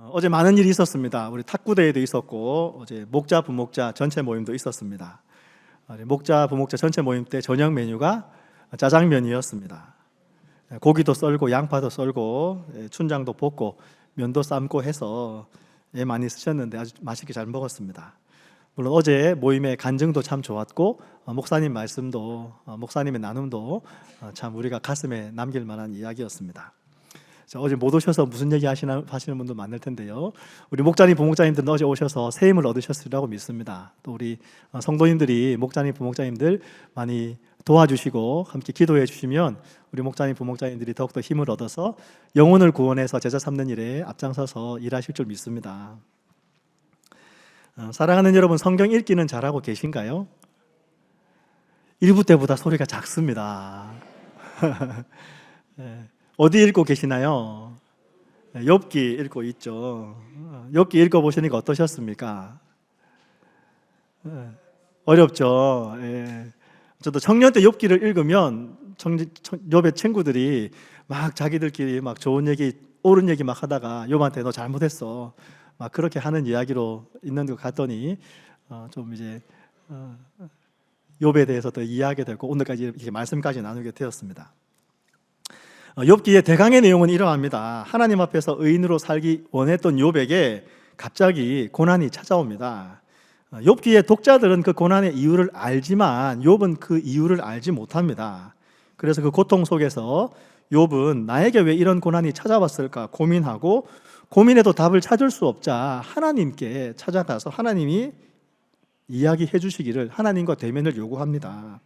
어제 많은 일이 있었습니다. 우리 탁구대회도 있었고 어제 목자 부목자 전체 모임도 있었습니다. 목자 부목자 전체 모임 때 저녁 메뉴가 짜장면이었습니다. 고기도 썰고 양파도 썰고 춘장도 볶고 면도 삶고 해서 많이 쓰셨는데 아주 맛있게 잘 먹었습니다. 물론 어제 모임의 간증도 참 좋았고 목사님 말씀도 목사님의 나눔도 참 우리가 가슴에 남길 만한 이야기였습니다. 어제 못 오셔서 무슨 얘기 하시는 분도 많을 텐데요. 우리 목자님, 부목자님들은 어제 오셔서 새 힘을 얻으셨으리라고 믿습니다. 또 우리 성도님들이 목자님, 부목자님들 많이 도와주시고 함께 기도해 주시면 우리 목자님, 부목자님들이 더욱더 힘을 얻어서 영혼을 구원해서 제자 삼는 일에 앞장서서 일하실 줄 믿습니다. 사랑하는 여러분, 성경 읽기는 잘하고 계신가요? 1부 때보다 소리가 작습니다. 네. 어디 읽고 계시나요? 욥기 읽고 있죠. 욥기 읽어보시니까 어떠셨습니까? 어렵죠. 저도 청년 때 욥기를 읽으면 욥의 친구들이 막 자기들끼리 막 좋은 얘기, 옳은 얘기 막 하다가 욥한테 너 잘못했어, 막 그렇게 하는 이야기로 있는 것 같더니 좀 이제 욥에 대해서 더 이해하게 되고 오늘까지 이렇게 말씀까지 나누게 되었습니다. 욥기의 대강의 내용은 이러합니다. 하나님 앞에서 의인으로 살기 원했던 욥에게 갑자기 고난이 찾아옵니다. 욥기의 독자들은 그 고난의 이유를 알지만 욥은 그 이유를 알지 못합니다. 그래서 그 고통 속에서 욥은 나에게 왜 이런 고난이 찾아왔을까 고민하고, 고민해도 답을 찾을 수 없자 하나님께 찾아가서 하나님이 이야기해 주시기를 하나님과 대면을 요구합니다.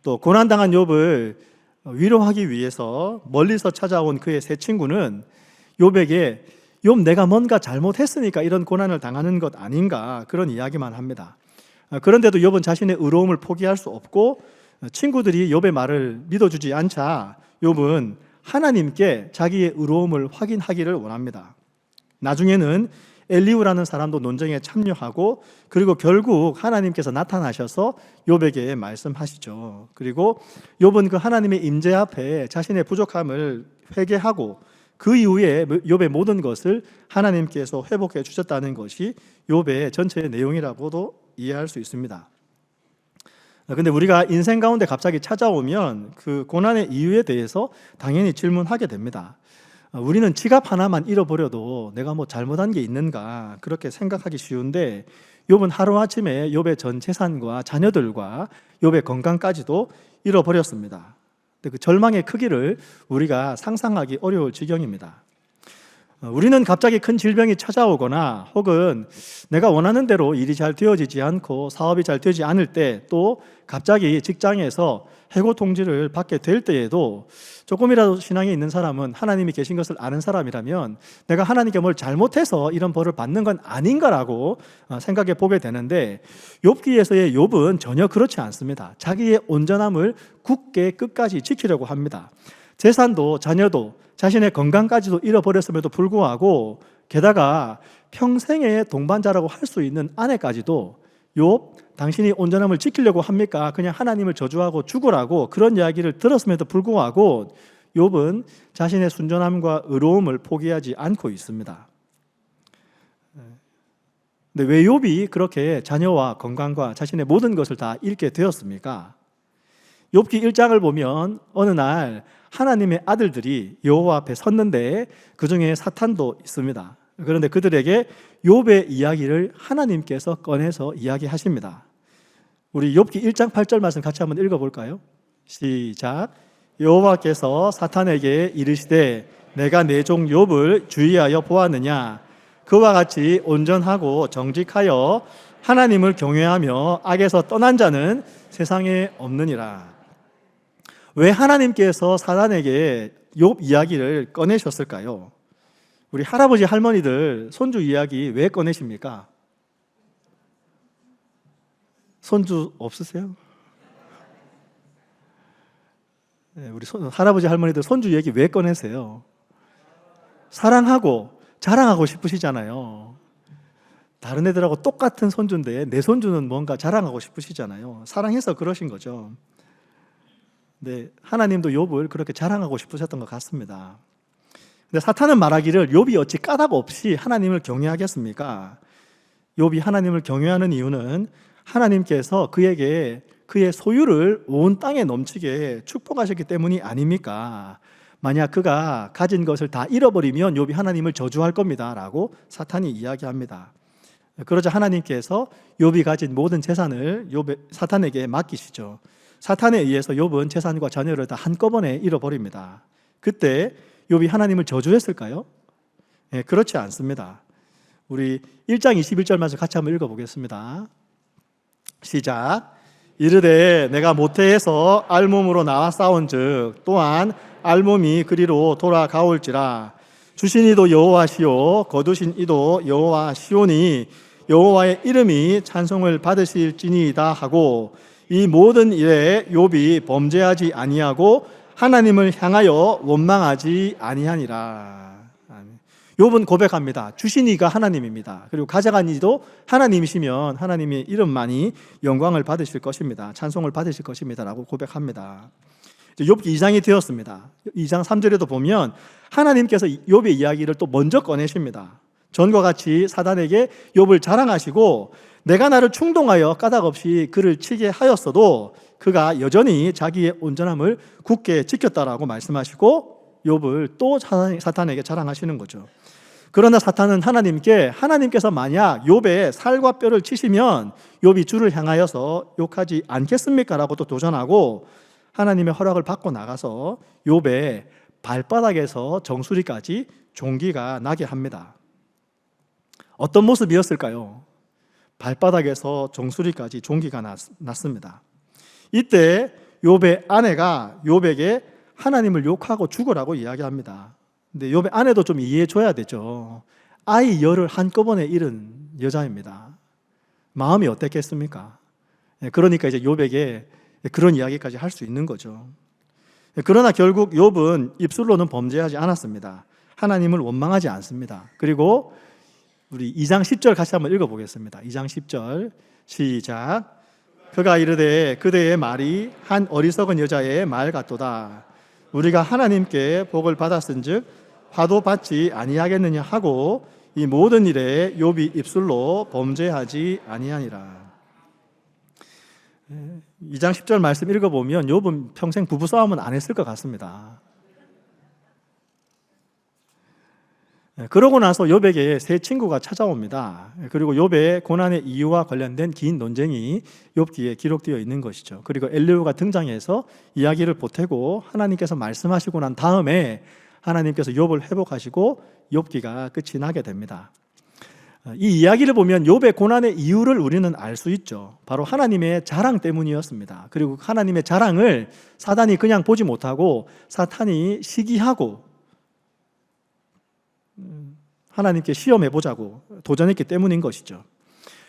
또 고난당한 욥을 위로하기 위해서 멀리서 찾아온 그의 세 친구는 욥에게 욥 내가 뭔가 잘못했으니까 이런 고난을 당하는 것 아닌가, 그런 이야기만 합니다. 그런데도 욥은 자신의 의로움을 포기할 수 없고 친구들이 욥의 말을 믿어주지 않자 욥은 하나님께 자기의 의로움을 확인하기를 원합니다. 나중에는 엘리후라는 사람도 논쟁에 참여하고, 그리고 결국 하나님께서 나타나셔서 욥에게 말씀하시죠. 그리고 욥은 그 하나님의 임재 앞에 자신의 부족함을 회개하고 그 이후에 욥의 모든 것을 하나님께서 회복해 주셨다는 것이 욥의 전체의 내용이라고도 이해할 수 있습니다. 근데 우리가 인생 가운데 갑자기 찾아오면 그 고난의 이유에 대해서 당연히 질문하게 됩니다. 우리는 지갑 하나만 잃어버려도 내가 뭐 잘못한 게 있는가, 그렇게 생각하기 쉬운데 욥은 하루아침에 욥의 전 재산과 자녀들과 욥의 건강까지도 잃어버렸습니다. 근데 그 절망의 크기를 우리가 상상하기 어려울 지경입니다. 우리는 갑자기 큰 질병이 찾아오거나 혹은 내가 원하는 대로 일이 잘 되어지지 않고 사업이 잘 되지 않을 때, 또 갑자기 직장에서 해고 통지를 받게 될 때에도 조금이라도 신앙이 있는 사람은, 하나님이 계신 것을 아는 사람이라면 내가 하나님께 뭘 잘못해서 이런 벌을 받는 건 아닌가라고 생각해 보게 되는데, 욥기에서의 욥은 전혀 그렇지 않습니다. 자기의 온전함을 굳게 끝까지 지키려고 합니다. 재산도 자녀도 자신의 건강까지도 잃어버렸음에도 불구하고, 게다가 평생의 동반자라고 할 수 있는 아내까지도 욥 당신이 온전함을 지키려고 합니까? 그냥 하나님을 저주하고 죽으라고, 그런 이야기를 들었음에도 불구하고 욥은 자신의 순전함과 의로움을 포기하지 않고 있습니다. 근데 왜 욥이 그렇게 자녀와 건강과 자신의 모든 것을 다 잃게 되었습니까? 욥기 1장을 보면 어느 날 하나님의 아들들이 여호와 앞에 섰는데 그 중에 사탄도 있습니다. 그런데 그들에게 욥의 이야기를 하나님께서 꺼내서 이야기하십니다. 우리 욥기 1장 8절 말씀 같이 한번 읽어볼까요? 시작. 여호와께서 사탄에게 이르시되 내가 내 종 욥을 주의하여 보았느냐? 그와 같이 온전하고 정직하여 하나님을 경외하며 악에서 떠난 자는 세상에 없느니라. 왜 하나님께서 사탄에게 욥 이야기를 꺼내셨을까요? 우리 할아버지 할머니들 손주 이야기 왜 꺼내십니까? 손주 없으세요? 우리 할아버지 할머니들 손주 얘기 왜 꺼내세요? 사랑하고 자랑하고 싶으시잖아요. 다른 애들하고 똑같은 손주인데 내 손주는 뭔가 자랑하고 싶으시잖아요. 사랑해서 그러신 거죠. 근데 하나님도 욥을 그렇게 자랑하고 싶으셨던 것 같습니다. 근데 사탄은 말하기를 욥이 어찌 까닭 없이 하나님을 경외하겠습니까? 욥이 하나님을 경외하는 이유는 하나님께서 그에게 그의 소유를 온 땅에 넘치게 축복하셨기 때문이 아닙니까? 만약 그가 가진 것을 다 잃어버리면 욥이 하나님을 저주할 겁니다 라고 사탄이 이야기합니다. 그러자 하나님께서 욥이 가진 모든 재산을 사탄에게 맡기시죠. 사탄에 의해서 욥은 재산과 자녀를 다 한꺼번에 잃어버립니다. 그때 욥이 하나님을 저주했을까요? 네, 그렇지 않습니다. 우리 1장 21절 말씀 같이 한번 읽어보겠습니다. 시작. 이르되 내가 모태에서 알몸으로 나와 싸운즉 또한 알몸이 그리로 돌아가올지라. 주신 이도 여호와시오 거두신 이도 여호와시오니 여호와의 이름이 찬송을 받으실지니이다 하고 이 모든 일에 욥이 범죄하지 아니하고 하나님을 향하여 원망하지 아니하니라. 욥은 고백합니다. 주신 이가 하나님입니다. 그리고 가져간 이도 하나님이시면 하나님의 이름만이 영광을 받으실 것입니다. 찬송을 받으실 것입니다 라고 고백합니다. 욥기 2장이 되었습니다. 2장 3절에도 보면 하나님께서 욥의 이야기를 또 먼저 꺼내십니다. 전과 같이 사단에게 욥을 자랑하시고 내가 나를 충동하여 까닭없이 그를 치게 하였어도 그가 여전히 자기의 온전함을 굳게 지켰다라고 말씀하시고 욥을 또 사탄에게 자랑하시는 거죠. 그러나 사탄은 하나님께서 만약 욥의 살과 뼈를 치시면 욥이 주를 향하여서 욕하지 않겠습니까? 라고 또 도전하고 하나님의 허락을 받고 나가서 욥의 발바닥에서 정수리까지 종기가 나게 합니다. 어떤 모습이었을까요? 발바닥에서 정수리까지 종기가 났습니다. 이때 욥의 아내가 욥에게 하나님을 욕하고 죽으라고 이야기합니다. 근데 욥의 아내도 좀 이해해 줘야 되죠. 아이 열을 한꺼번에 잃은 여자입니다. 마음이 어땠겠습니까? 그러니까 이제 욥에게 그런 이야기까지 할 수 있는 거죠. 그러나 결국 욥은 입술로는 범죄하지 않았습니다. 하나님을 원망하지 않습니다. 그리고 우리 2장 10절 같이 한번 읽어보겠습니다. 2장 10절 시작. 그가 이르되 그대의 말이 한 어리석은 여자의 말 같도다. 우리가 하나님께 복을 받았은즉 화도 받지 아니하겠느냐 하고 이 모든 일에 욥이 입술로 범죄하지 아니하니라. 2장 10절 말씀 읽어보면 욥은 평생 부부싸움은 안 했을 것 같습니다. 그러고 나서 욥에게 세 친구가 찾아옵니다. 그리고 욥의 고난의 이유와 관련된 긴 논쟁이 욥기에 기록되어 있는 것이죠. 그리고 엘리후가 등장해서 이야기를 보태고 하나님께서 말씀하시고 난 다음에 하나님께서 욥을 회복하시고 욥기가 끝이 나게 됩니다. 이 이야기를 보면 욥의 고난의 이유를 우리는 알 수 있죠. 바로 하나님의 자랑 때문이었습니다. 그리고 하나님의 자랑을 사단이 그냥 보지 못하고 사탄이 시기하고 하나님께 시험해보자고 도전했기 때문인 것이죠.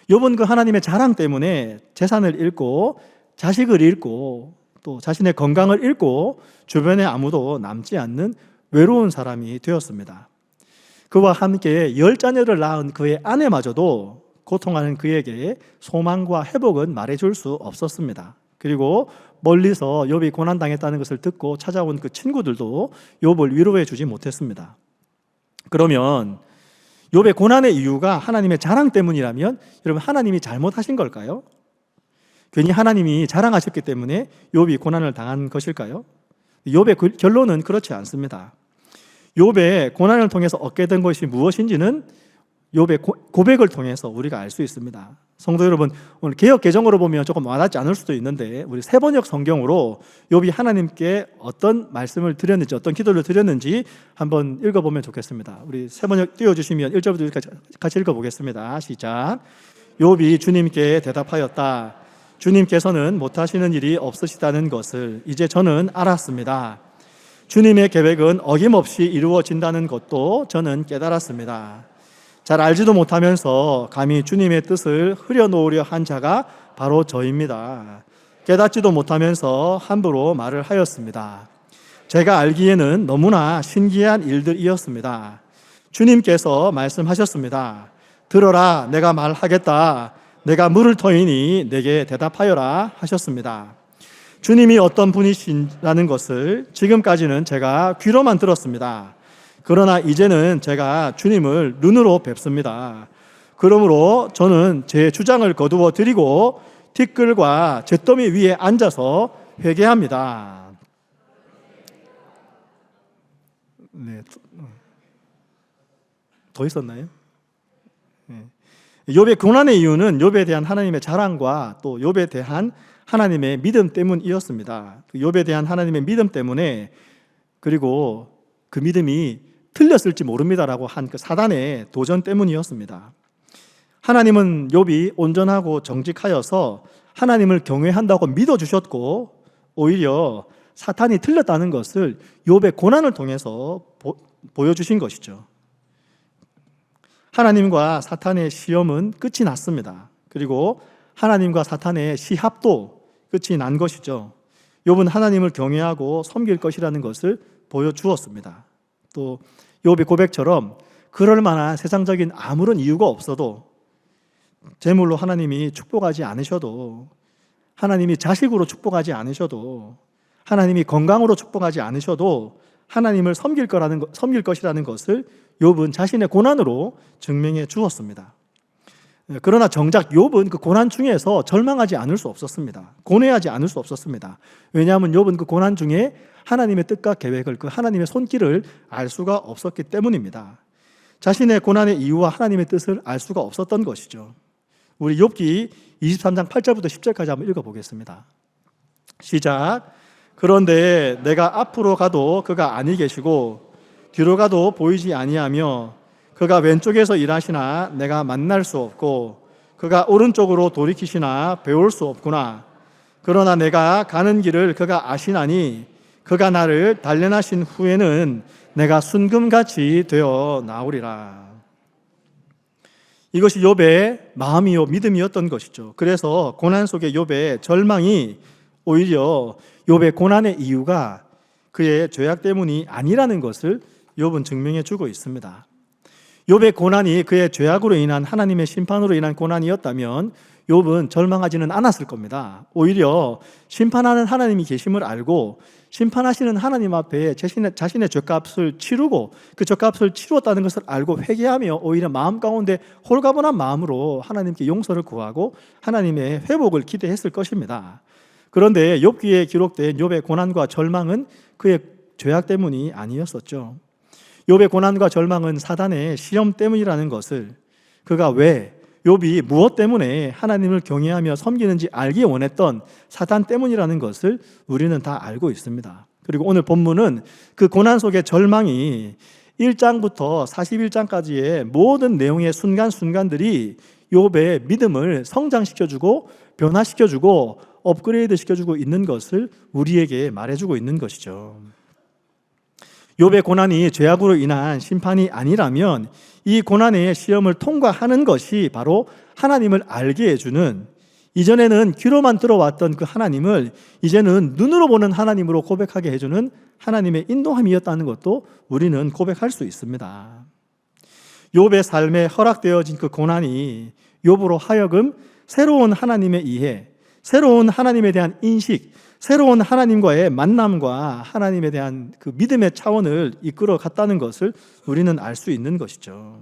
욥은 그 하나님의 자랑 때문에 재산을 잃고 자식을 잃고 또 자신의 건강을 잃고 주변에 아무도 남지 않는 외로운 사람이 되었습니다. 그와 함께 10자녀를 낳은 그의 아내마저도 고통하는 그에게 소망과 회복은 말해줄 수 없었습니다. 그리고 멀리서 욥이 고난당했다는 것을 듣고 찾아온 그 친구들도 욥을 위로해 주지 못했습니다. 그러면 욥의 고난의 이유가 하나님의 자랑 때문이라면 여러분 하나님이 잘못하신 걸까요? 괜히 하나님이 자랑하셨기 때문에 욥이 고난을 당한 것일까요? 욥의 결론은 그렇지 않습니다. 욥의 고난을 통해서 얻게 된 것이 무엇인지는 욥의 고백을 통해서 우리가 알 수 있습니다. 성도 여러분, 오늘 개역 개정으로 보면 조금 와닿지 않을 수도 있는데 우리 세번역 성경으로 욥이 하나님께 어떤 말씀을 드렸는지 어떤 기도를 드렸는지 한번 읽어보면 좋겠습니다. 우리 세번역 띄워주시면 1절부터 6절까지 같이 읽어보겠습니다. 시작. 욥이 주님께 대답하였다. 주님께서는 못하시는 일이 없으시다는 것을 이제 저는 알았습니다. 주님의 계획은 어김없이 이루어진다는 것도 저는 깨달았습니다. 잘 알지도 못하면서 감히 주님의 뜻을 흐려놓으려 한 자가 바로 저입니다. 깨닫지도 못하면서 함부로 말을 하였습니다. 제가 알기에는 너무나 신기한 일들이었습니다. 주님께서 말씀하셨습니다. 들어라, 내가 말하겠다. 내가 물을 터이니 내게 대답하여라 하셨습니다. 주님이 어떤 분이시라는 것을 지금까지는 제가 귀로만 들었습니다. 그러나 이제는 제가 주님을 눈으로 뵙습니다. 그러므로 저는 제 주장을 거두어 드리고 티끌과 잿더미 위에 앉아서 회개합니다. 네, 더 있었나요? 네. 욥의 고난의 이유는 욥에 대한 하나님의 자랑과 또 욥에 대한 하나님의 믿음 때문이었습니다. 욥에 대한 하나님의 믿음 때문에, 그리고 그 믿음이 틀렸을지 모릅니다라고 한 그 사단의 도전 때문이었습니다. 하나님은 욥이 온전하고 정직하여서 하나님을 경외한다고 믿어주셨고, 오히려 사탄이 틀렸다는 것을 욥의 고난을 통해서 보여주신 것이죠. 하나님과 사탄의 시험은 끝이 났습니다. 그리고 하나님과 사탄의 시합도 끝이 난 것이죠. 욥은 하나님을 경외하고 섬길 것이라는 것을 보여주었습니다. 또 욥의 고백처럼 그럴 만한 세상적인 아무런 이유가 없어도, 재물로 하나님이 축복하지 않으셔도, 하나님이 자식으로 축복하지 않으셔도, 하나님이 건강으로 축복하지 않으셔도 하나님을 섬길 것이라는 것을 욥은 자신의 고난으로 증명해 주었습니다. 그러나 정작 욥은 그 고난 중에서 절망하지 않을 수 없었습니다. 고뇌하지 않을 수 없었습니다. 왜냐하면 욥은 그 고난 중에 하나님의 뜻과 계획을, 그 하나님의 손길을 알 수가 없었기 때문입니다. 자신의 고난의 이유와 하나님의 뜻을 알 수가 없었던 것이죠. 우리 욥기 23장 8절부터 10절까지 한번 읽어보겠습니다. 시작. 그런데 내가 앞으로 가도 그가 아니 계시고 뒤로 가도 보이지 아니하며, 그가 왼쪽에서 일하시나 내가 만날 수 없고 그가 오른쪽으로 돌이키시나 배울 수 없구나. 그러나 내가 가는 길을 그가 아시나니 그가 나를 단련하신 후에는 내가 순금같이 되어 나오리라. 이것이 욥의 마음이요 믿음이었던 것이죠. 그래서 고난 속의 욥의 절망이 오히려 욥의 고난의 이유가 그의 죄악 때문이 아니라는 것을 욥은 증명해 주고 있습니다. 욥의 고난이 그의 죄악으로 인한 하나님의 심판으로 인한 고난이었다면 욥은 절망하지는 않았을 겁니다. 오히려 심판하는 하나님이 계심을 알고 심판하시는 하나님 앞에 자신의 죄값을 치르고 그 죄값을 치루었다는 것을 알고 회개하며 오히려 마음 가운데 홀가분한 마음으로 하나님께 용서를 구하고 하나님의 회복을 기대했을 것입니다. 그런데 욥기에 기록된 욥의 고난과 절망은 그의 죄악 때문이 아니었었죠. 욥의 고난과 절망은 사단의 시험 때문이라는 것을, 그가 왜 욥이 무엇 때문에 하나님을 경외하며 섬기는지 알기 원했던 사단 때문이라는 것을 우리는 다 알고 있습니다. 그리고 오늘 본문은 그 고난 속의 절망이 1장부터 41장까지의 모든 내용의 순간순간들이 욥의 믿음을 성장시켜주고 변화시켜주고 업그레이드 시켜주고 있는 것을 우리에게 말해주고 있는 것이죠. 욥의 고난이 죄악으로 인한 심판이 아니라면 이 고난의 시험을 통과하는 것이 바로 하나님을 알게 해주는, 이전에는 귀로만 들어왔던 그 하나님을 이제는 눈으로 보는 하나님으로 고백하게 해주는 하나님의 인도함이었다는 것도 우리는 고백할 수 있습니다. 욥의 삶에 허락되어진 그 고난이 욥으로 하여금 새로운 하나님의 이해, 새로운 하나님에 대한 인식, 새로운 하나님과의 만남과 하나님에 대한 그 믿음의 차원을 이끌어 갔다는 것을 우리는 알 수 있는 것이죠.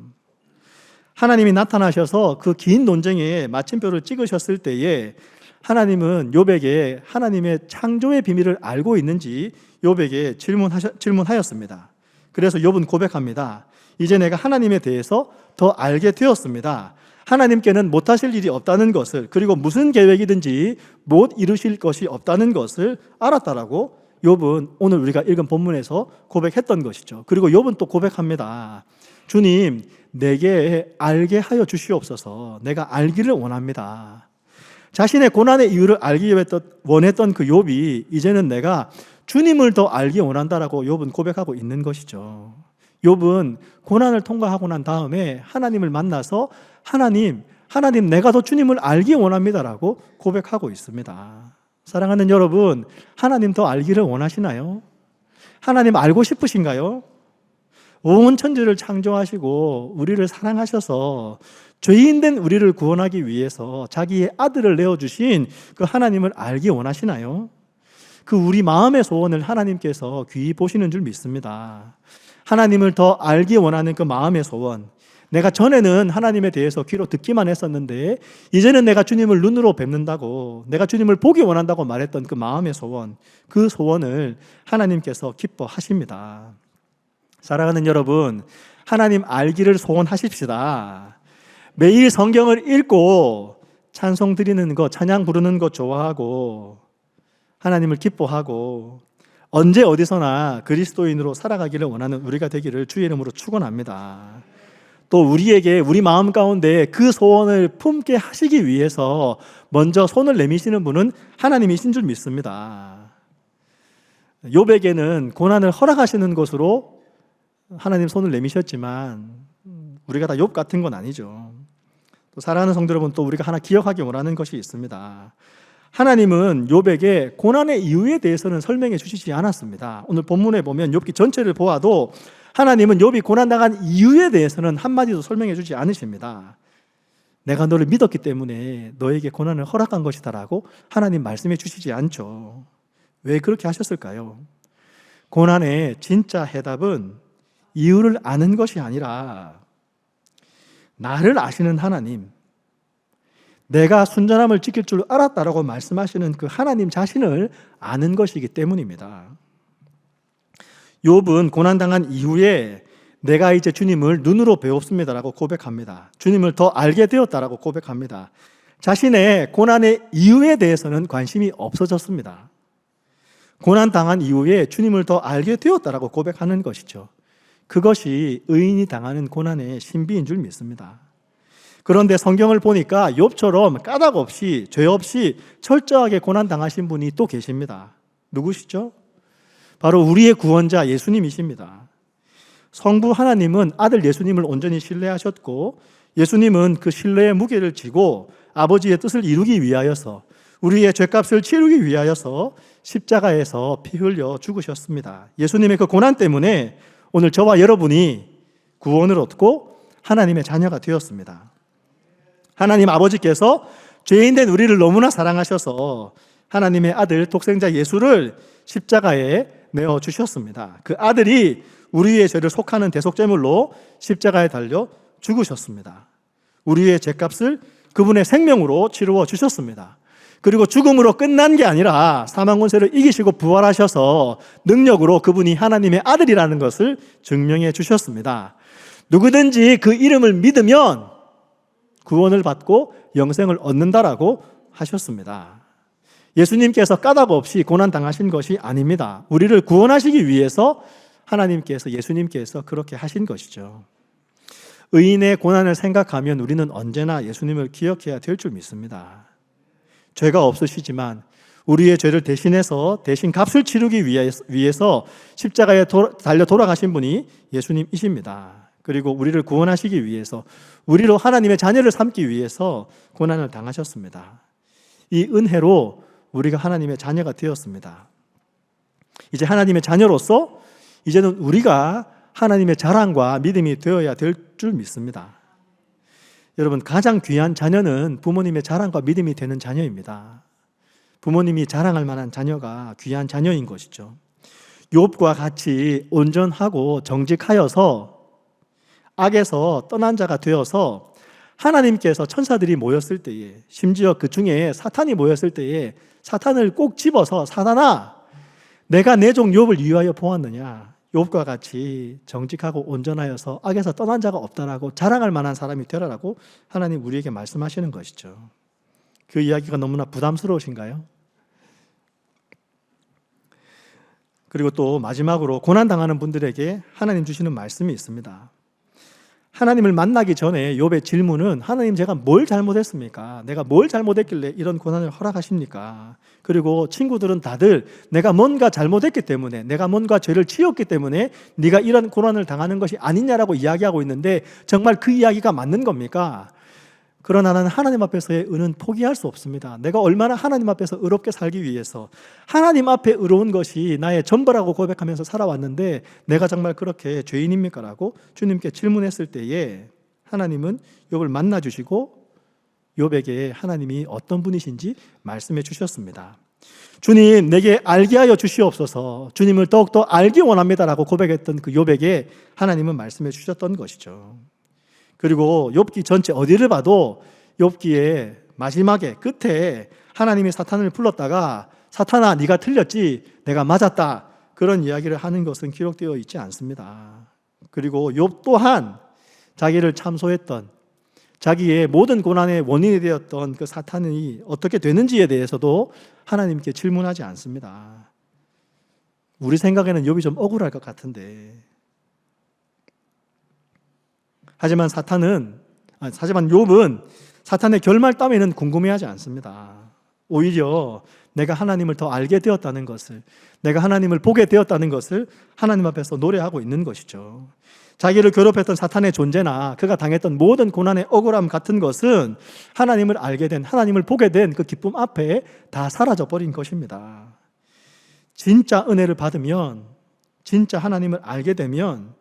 하나님이 나타나셔서 그 긴 논쟁에 마침표를 찍으셨을 때에 하나님은 욥에게 하나님의 창조의 비밀을 알고 있는지 욥에게 질문하였습니다. 그래서 욥은 고백합니다. 이제 내가 하나님에 대해서 더 알게 되었습니다. 하나님께는 못하실 일이 없다는 것을, 그리고 무슨 계획이든지 못 이루실 것이 없다는 것을 알았다라고 욥은 오늘 우리가 읽은 본문에서 고백했던 것이죠. 그리고 욥은 또 고백합니다. 주님, 내게 알게 하여 주시옵소서. 내가 알기를 원합니다. 자신의 고난의 이유를 알기 원했던 그 욥이 이제는 내가 주님을 더 알기 원한다라고 욥은 고백하고 있는 것이죠. 욥은 고난을 통과하고 난 다음에 하나님을 만나서 하나님 내가 더 주님을 알기 원합니다라고 고백하고 있습니다. 사랑하는 여러분, 하나님 더 알기를 원하시나요? 하나님 알고 싶으신가요? 온 천지를 창조하시고 우리를 사랑하셔서 죄인된 우리를 구원하기 위해서 자기의 아들을 내어주신 그 하나님을 알기 원하시나요? 그 우리 마음의 소원을 하나님께서 귀히 보시는 줄 믿습니다. 하나님을 더 알기 원하는 그 마음의 소원, 내가 전에는 하나님에 대해서 귀로 듣기만 했었는데 이제는 내가 주님을 눈으로 뵙는다고, 내가 주님을 보기 원한다고 말했던 그 마음의 소원, 그 소원을 하나님께서 기뻐하십니다. 사랑하는 여러분, 하나님 알기를 소원하십시다. 매일 성경을 읽고 찬송 드리는 것, 찬양 부르는 것 좋아하고 하나님을 기뻐하고 언제 어디서나 그리스도인으로 살아가기를 원하는 우리가 되기를 주의 이름으로 축원합니다. 또 우리에게 우리 마음 가운데 그 소원을 품게 하시기 위해서 먼저 손을 내미시는 분은 하나님이신 줄 믿습니다. 욥에게는 고난을 허락하시는 것으로 하나님 손을 내미셨지만 우리가 다 욥 같은 건 아니죠. 또 사랑하는 성도 여러분, 또 우리가 하나 기억하기 원하는 것이 있습니다. 하나님은 욥에게 고난의 이유에 대해서는 설명해 주시지 않았습니다. 오늘 본문에 보면 욥기 전체를 보아도 하나님은 욥이 고난당한 이유에 대해서는 한마디도 설명해 주지 않으십니다. 내가 너를 믿었기 때문에 너에게 고난을 허락한 것이다라고 하나님 말씀해 주시지 않죠. 왜 그렇게 하셨을까요? 고난의 진짜 해답은 이유를 아는 것이 아니라 나를 아시는 하나님, 내가 순전함을 지킬 줄 알았다라고 말씀하시는 그 하나님 자신을 아는 것이기 때문입니다. 욥은 고난당한 이후에 내가 이제 주님을 눈으로 배웠습니다라고 고백합니다. 주님을 더 알게 되었다라고 고백합니다. 자신의 고난의 이유에 대해서는 관심이 없어졌습니다. 고난당한 이후에 주님을 더 알게 되었다라고 고백하는 것이죠. 그것이 의인이 당하는 고난의 신비인 줄 믿습니다. 그런데 성경을 보니까 욥처럼 까닭 없이, 죄 없이 철저하게 고난당하신 분이 또 계십니다. 누구시죠? 바로 우리의 구원자 예수님이십니다. 성부 하나님은 아들 예수님을 온전히 신뢰하셨고 예수님은 그 신뢰의 무게를 지고 아버지의 뜻을 이루기 위하여서, 우리의 죄값을 치르기 위하여서 십자가에서 피 흘려 죽으셨습니다. 예수님의 그 고난 때문에 오늘 저와 여러분이 구원을 얻고 하나님의 자녀가 되었습니다. 하나님 아버지께서 죄인된 우리를 너무나 사랑하셔서 하나님의 아들 독생자 예수를 십자가에 내어주셨습니다. 그 아들이 우리의 죄를 속하는 대속제물로 십자가에 달려 죽으셨습니다. 우리의 죄값을 그분의 생명으로 치루어 주셨습니다. 그리고 죽음으로 끝난 게 아니라 사망 권세를 이기시고 부활하셔서 능력으로 그분이 하나님의 아들이라는 것을 증명해 주셨습니다. 누구든지 그 이름을 믿으면 구원을 받고 영생을 얻는다라고 하셨습니다. 예수님께서 까닭 없이 고난 당하신 것이 아닙니다. 우리를 구원하시기 위해서 하나님께서, 예수님께서 그렇게 하신 것이죠. 의인의 고난을 생각하면 우리는 언제나 예수님을 기억해야 될 줄 믿습니다. 죄가 없으시지만 우리의 죄를 대신해서 대신 값을 치르기 위해서 십자가에 달려 돌아가신 분이 예수님이십니다. 그리고 우리를 구원하시기 위해서, 우리로 하나님의 자녀를 삼기 위해서 고난을 당하셨습니다. 이 은혜로 우리가 하나님의 자녀가 되었습니다. 이제 하나님의 자녀로서 이제는 우리가 하나님의 자랑과 믿음이 되어야 될 줄 믿습니다. 여러분, 가장 귀한 자녀는 부모님의 자랑과 믿음이 되는 자녀입니다. 부모님이 자랑할 만한 자녀가 귀한 자녀인 것이죠. 욥과 같이 온전하고 정직하여서 악에서 떠난 자가 되어서 하나님께서 천사들이 모였을 때에, 심지어 그 중에 사탄이 모였을 때에 사탄을 꼭 집어서, 사탄아, 내가 내 종 욥을 위하여 보았느냐, 욥과 같이 정직하고 온전하여서 악에서 떠난 자가 없다라고 자랑할 만한 사람이 되라라고 하나님 우리에게 말씀하시는 것이죠. 그 이야기가 너무나 부담스러우신가요? 그리고 또 마지막으로 고난당하는 분들에게 하나님 주시는 말씀이 있습니다. 하나님을 만나기 전에 욥의 질문은, 하나님 제가 뭘 잘못했습니까? 내가 뭘 잘못했길래 이런 고난을 허락하십니까? 그리고 친구들은 다들 내가 뭔가 잘못했기 때문에, 내가 뭔가 죄를 지었기 때문에 네가 이런 고난을 당하는 것이 아니냐라고 이야기하고 있는데 정말 그 이야기가 맞는 겁니까? 그러나 나는 하나님 앞에서의 의는 포기할 수 없습니다. 내가 얼마나 하나님 앞에서 의롭게 살기 위해서, 하나님 앞에 의로운 것이 나의 전부라고 고백하면서 살아왔는데 내가 정말 그렇게 죄인입니까? 라고 주님께 질문했을 때에 하나님은 욥을 만나주시고 욥에게 하나님이 어떤 분이신지 말씀해 주셨습니다. 주님, 내게 알게 하여 주시옵소서. 주님을 더욱더 알기 원합니다라고 고백했던 그 욥에게 하나님은 말씀해 주셨던 것이죠. 그리고 욥기 전체 어디를 봐도 욥기의 마지막에 끝에 하나님이 사탄을 불렀다가 사탄아 네가 틀렸지 내가 맞았다 그런 이야기를 하는 것은 기록되어 있지 않습니다. 그리고 욥 또한 자기를 참소했던 자기의 모든 고난의 원인이 되었던 그 사탄이 어떻게 되는지에 대해서도 하나님께 질문하지 않습니다. 우리 생각에는 욥이 좀 억울할 것 같은데 하지만 욥은 사탄의 결말 따위는 궁금해하지 않습니다. 오히려 내가 하나님을 더 알게 되었다는 것을, 내가 하나님을 보게 되었다는 것을 하나님 앞에서 노래하고 있는 것이죠. 자기를 괴롭혔던 사탄의 존재나 그가 당했던 모든 고난의 억울함 같은 것은 하나님을 알게 된, 하나님을 보게 된 그 기쁨 앞에 다 사라져 버린 것입니다. 진짜 은혜를 받으면, 진짜 하나님을 알게 되면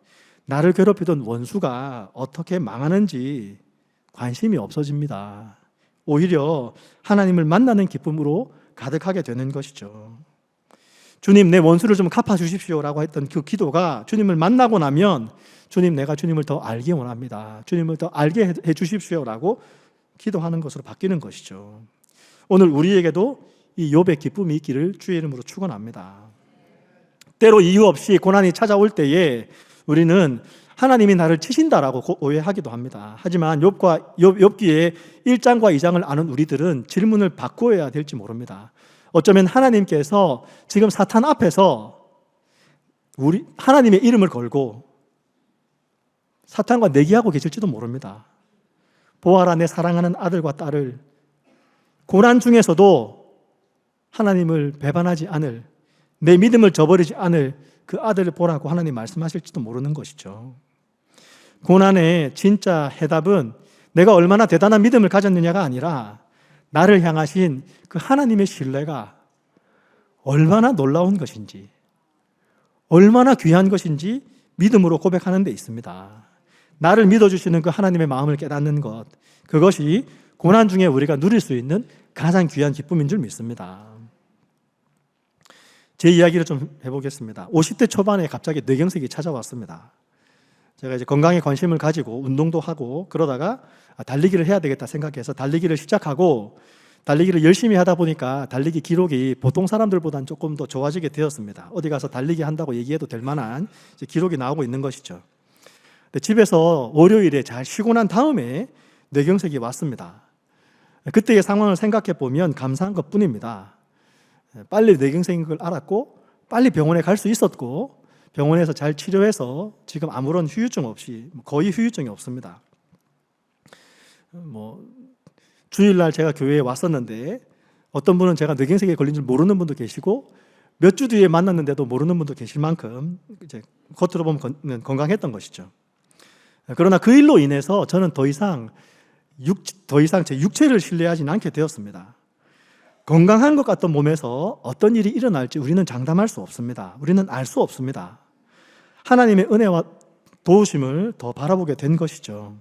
나를 괴롭히던 원수가 어떻게 망하는지 관심이 없어집니다. 오히려 하나님을 만나는 기쁨으로 가득하게 되는 것이죠. 주님, 내 원수를 좀 갚아주십시오라고 했던 그 기도가 주님을 만나고 나면 주님, 내가 주님을 더 알기 원합니다. 주님을 더 알게 해주십시오라고 기도하는 것으로 바뀌는 것이죠. 오늘 우리에게도 이 욥의 기쁨이 있기를 주의 이름으로 축원합니다. 때로 이유 없이 고난이 찾아올 때에 우리는 하나님이 나를 치신다라고 오해하기도 합니다. 하지만 욥기의 1장과 2장을 아는 우리들은 질문을 바꾸어야 될지 모릅니다. 어쩌면 하나님께서 지금 사탄 앞에서 하나님의 이름을 걸고 사탄과 내기하고 계실지도 모릅니다. 보아라, 내 사랑하는 아들과 딸을, 고난 중에서도 하나님을 배반하지 않을, 내 믿음을 저버리지 않을 그 아들을 보라고 하나님 말씀하실지도 모르는 것이죠. 고난의 진짜 해답은 내가 얼마나 대단한 믿음을 가졌느냐가 아니라 나를 향하신 그 하나님의 신뢰가 얼마나 놀라운 것인지, 얼마나 귀한 것인지 믿음으로 고백하는 데 있습니다. 나를 믿어주시는 그 하나님의 마음을 깨닫는 것, 그것이 고난 중에 우리가 누릴 수 있는 가장 귀한 기쁨인 줄 믿습니다. 제 이야기를 좀 해보겠습니다. 50대 초반에 갑자기 뇌경색이 찾아왔습니다. 제가 이제 건강에 관심을 가지고 운동도 하고 그러다가 달리기를 해야 되겠다 생각해서 달리기를 시작하고 달리기를 열심히 하다 보니까 달리기 기록이 보통 사람들보다는 조금 더 좋아지게 되었습니다. 어디 가서 달리기 한다고 얘기해도 될 만한 기록이 나오고 있는 것이죠. 근데 집에서 월요일에 잘 쉬고 난 다음에 뇌경색이 왔습니다. 그때의 상황을 생각해 보면 감사한 것 뿐입니다. 빨리 뇌경색인 걸 알았고 빨리 병원에 갈 수 있었고 병원에서 잘 치료해서 지금 아무런 후유증 없이, 거의 후유증이 없습니다. 주일날 제가 교회에 왔었는데 어떤 분은 제가 뇌경색에 걸린 줄 모르는 분도 계시고 몇 주 뒤에 만났는데도 모르는 분도 계실 만큼 이제 겉으로 보면 건강했던 것이죠. 그러나 그 일로 인해서 저는 더 이상 제 육체를 신뢰하지는 않게 되었습니다. 건강한 것 같던 몸에서 어떤 일이 일어날지 우리는 장담할 수 없습니다. 우리는 알 수 없습니다. 하나님의 은혜와 도우심을 더 바라보게 된 것이죠.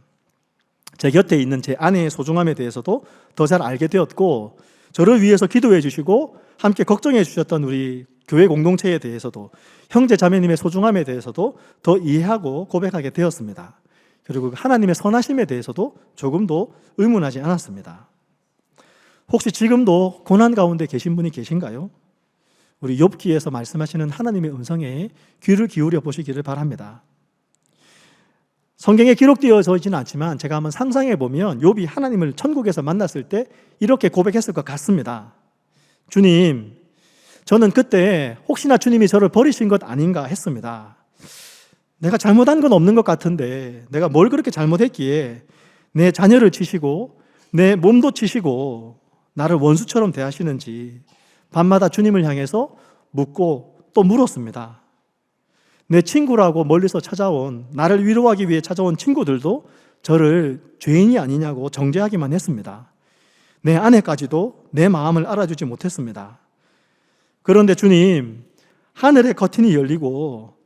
제 곁에 있는 제 아내의 소중함에 대해서도 더 잘 알게 되었고, 저를 위해서 기도해 주시고 함께 걱정해 주셨던 우리 교회 공동체에 대해서도, 형제 자매님의 소중함에 대해서도 더 이해하고 고백하게 되었습니다. 그리고 하나님의 선하심에 대해서도 조금도 의문하지 않았습니다. 혹시 지금도 고난 가운데 계신 분이 계신가요? 우리 욥기에서 말씀하시는 하나님의 음성에 귀를 기울여 보시기를 바랍니다. 성경에 기록되어져 있지는 않지만 제가 한번 상상해 보면 욥이 하나님을 천국에서 만났을 때 이렇게 고백했을 것 같습니다. 주님, 저는 그때 혹시나 주님이 저를 버리신 것 아닌가 했습니다. 내가 잘못한 건 없는 것 같은데 내가 뭘 그렇게 잘못했기에 내 자녀를 치시고 내 몸도 치시고 나를 원수처럼 대하시는지 밤마다 주님을 향해서 묻고 또 물었습니다. 내 친구라고 멀리서 찾아온, 나를 위로하기 위해 찾아온 친구들도 저를 죄인이 아니냐고 정죄하기만 했습니다. 내 아내까지도 내 마음을 알아주지 못했습니다. 그런데 주님, 하늘의 커튼이 열리고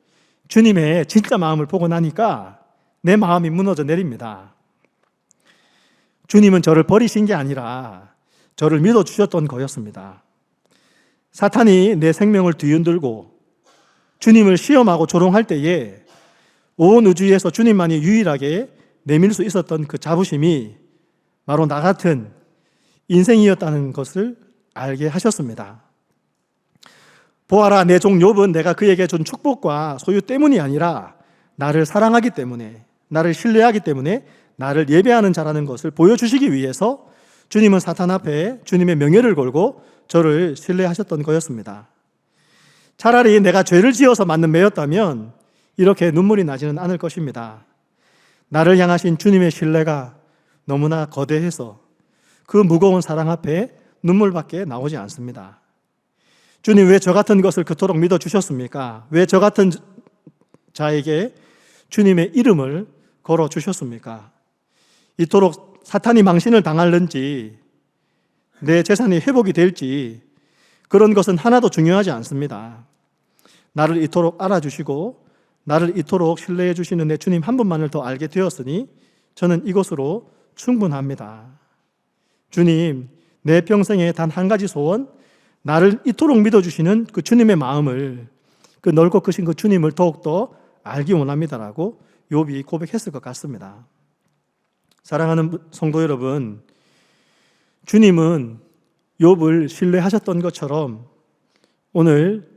주님의 진짜 마음을 보고 나니까 내 마음이 무너져 내립니다. 주님은 저를 버리신 게 아니라 저를 믿어주셨던 거였습니다. 사탄이 내 생명을 뒤흔들고 주님을 시험하고 조롱할 때에 온 우주에서 주님만이 유일하게 내밀 수 있었던 그 자부심이 바로 나 같은 인생이었다는 것을 알게 하셨습니다. 보아라, 내 종 욥은 내가 그에게 준 축복과 소유 때문이 아니라 나를 사랑하기 때문에, 나를 신뢰하기 때문에 나를 예배하는 자라는 것을 보여주시기 위해서 주님은 사탄 앞에 주님의 명예를 걸고 저를 신뢰하셨던 거였습니다. 차라리 내가 죄를 지어서 맞는 매였다면 이렇게 눈물이 나지는 않을 것입니다. 나를 향하신 주님의 신뢰가 너무나 거대해서 그 무거운 사랑 앞에 눈물밖에 나오지 않습니다. 주님, 왜 저 같은 것을 그토록 믿어주셨습니까? 왜 저 같은 자에게 주님의 이름을 걸어주셨습니까? 이토록 사탄이 망신을 당할는지 내 재산이 회복이 될지 그런 것은 하나도 중요하지 않습니다. 나를 이토록 알아주시고 나를 이토록 신뢰해 주시는 내 주님 한 분만을 더 알게 되었으니 저는 이것으로 충분합니다. 주님, 내 평생에 단 한 가지 소원, 나를 이토록 믿어주시는 그 주님의 마음을, 그 넓고 크신 그 주님을 더욱더 알기 원합니다라고 욥이 고백했을 것 같습니다. 사랑하는 성도 여러분, 주님은 욥을 신뢰하셨던 것처럼 오늘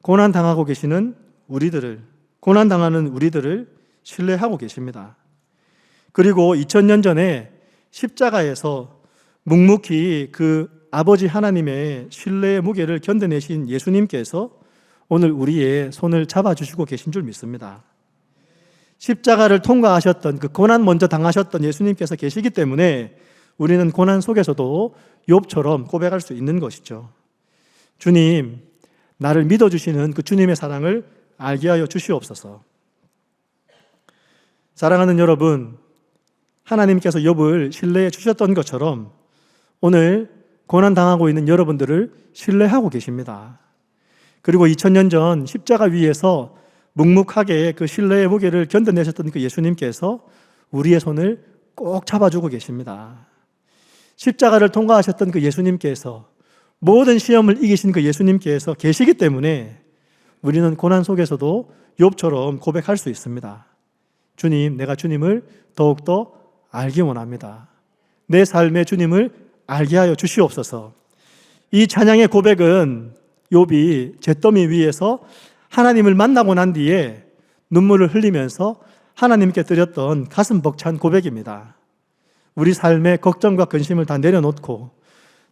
고난당하고 계시는 우리들을, 고난당하는 우리들을 신뢰하고 계십니다. 그리고 2000년 전에 십자가에서 묵묵히 그 아버지 하나님의 신뢰의 무게를 견뎌내신 예수님께서 오늘 우리의 손을 잡아주시고 계신 줄 믿습니다. 십자가를 통과하셨던, 그 고난 먼저 당하셨던 예수님께서 계시기 때문에 우리는 고난 속에서도 욥처럼 고백할 수 있는 것이죠. 주님, 나를 믿어주시는 그 주님의 사랑을 알게 하여 주시옵소서. 사랑하는 여러분, 하나님께서 욥을 신뢰해 주셨던 것처럼 오늘 고난당하고 있는 여러분들을 신뢰하고 계십니다. 그리고 2000년 전 십자가 위에서 묵묵하게 그 신뢰의 무게를 견뎌내셨던 그 예수님께서 우리의 손을 꼭 잡아주고 계십니다. 십자가를 통과하셨던 그 예수님께서, 모든 시험을 이기신 그 예수님께서 계시기 때문에 우리는 고난 속에서도 욥처럼 고백할 수 있습니다. 주님, 내가 주님을 더욱더 알기 원합니다. 내 삶의 주님을 알게 하여 주시옵소서. 이 찬양의 고백은 욥이 잿더미 위에서 하나님을 만나고 난 뒤에 눈물을 흘리면서 하나님께 드렸던 가슴 벅찬 고백입니다. 우리 삶의 걱정과 근심을 다 내려놓고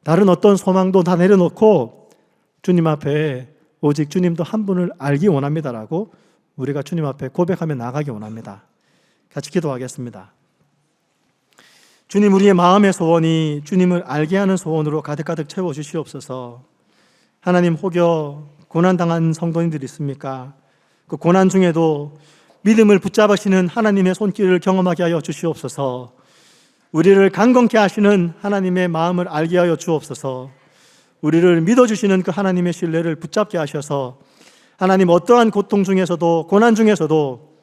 다른 어떤 소망도 다 내려놓고 주님 앞에 오직 주님도 한 분을 알기 원합니다라고 우리가 주님 앞에 고백하며 나가기 원합니다. 같이 기도하겠습니다. 주님, 우리의 마음의 소원이 주님을 알게 하는 소원으로 가득가득 채워주시옵소서. 하나님, 혹여 고난당한 성도님들이 있습니까? 그 고난 중에도 믿음을 붙잡으시는 하나님의 손길을 경험하게 하여 주시옵소서. 우리를 강건케 하시는 하나님의 마음을 알게 하여 주옵소서. 우리를 믿어주시는 그 하나님의 신뢰를 붙잡게 하셔서 하나님, 어떠한 고통 중에서도 고난 중에서도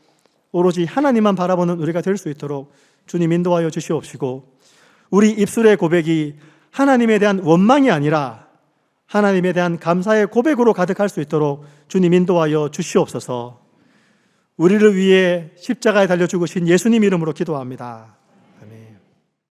오로지 하나님만 바라보는 우리가 될 수 있도록 주님 인도하여 주시옵시고, 우리 입술의 고백이 하나님에 대한 원망이 아니라 하나님에 대한 감사의 고백으로 가득할 수 있도록 주님 인도하여 주시옵소서. 우리를 위해 십자가에 달려 죽으신 예수님 이름으로 기도합니다.